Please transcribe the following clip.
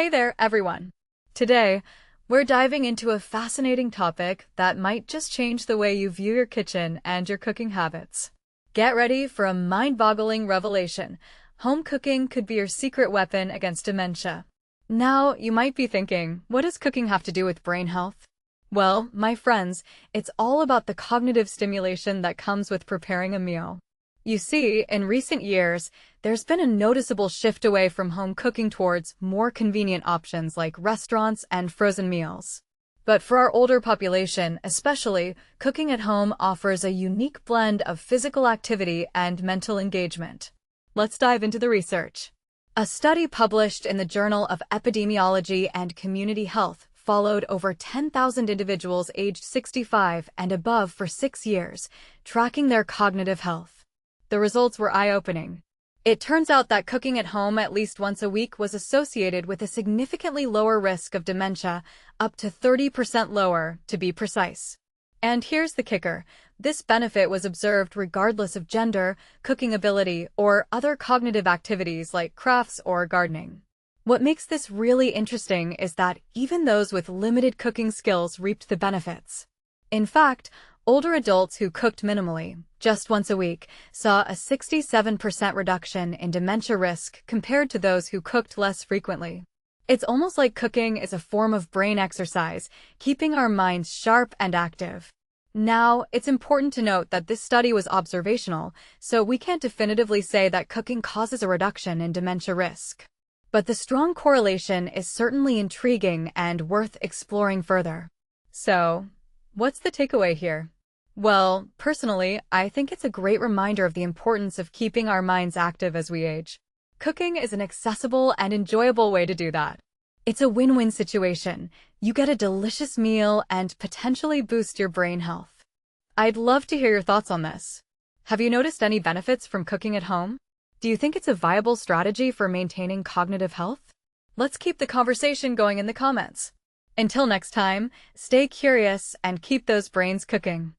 Hey there, everyone. Today, we're diving into a fascinating topic that might just change the way you view your kitchen and your cooking habits. Get ready for a mind-boggling revelation. Home cooking could be your secret weapon against dementia. Now, you might be thinking, what does cooking have to do with brain health? Well, my friends, it's all about the cognitive stimulation that comes with preparing a meal. You see, in recent years, there's been a noticeable shift away from home cooking towards more convenient options like restaurants and frozen meals. But for our older population, especially, cooking at home offers a unique blend of physical activity and mental engagement. Let's dive into the research. A study published in the Journal of Epidemiology and Community Health followed over 10,000 individuals aged 65 and above for 6 years, tracking their cognitive health. The results were eye-opening. It turns out that cooking at home at least once a week was associated with a significantly lower risk of dementia, up to 30% lower, to be precise. And here's the kicker. This benefit was observed regardless of gender, cooking ability, or other cognitive activities like crafts or gardening. What makes this really interesting is that even those with limited cooking skills reaped the benefits. In fact, older adults who cooked minimally, just once a week, saw a 67% reduction in dementia risk compared to those who cooked less frequently. It's almost like cooking is a form of brain exercise, keeping our minds sharp and active. Now, it's important to note that this study was observational, so we can't definitively say that cooking causes a reduction in dementia risk. But the strong correlation is certainly intriguing and worth exploring further. So, what's the takeaway here? Well, personally, I think it's a great reminder of the importance of keeping our minds active as we age. Cooking is an accessible and enjoyable way to do that. It's a win-win situation. You get a delicious meal and potentially boost your brain health. I'd love to hear your thoughts on this. Have you noticed any benefits from cooking at home? Do you think it's a viable strategy for maintaining cognitive health? Let's keep the conversation going in the comments. Until next time, stay curious and keep those brains cooking.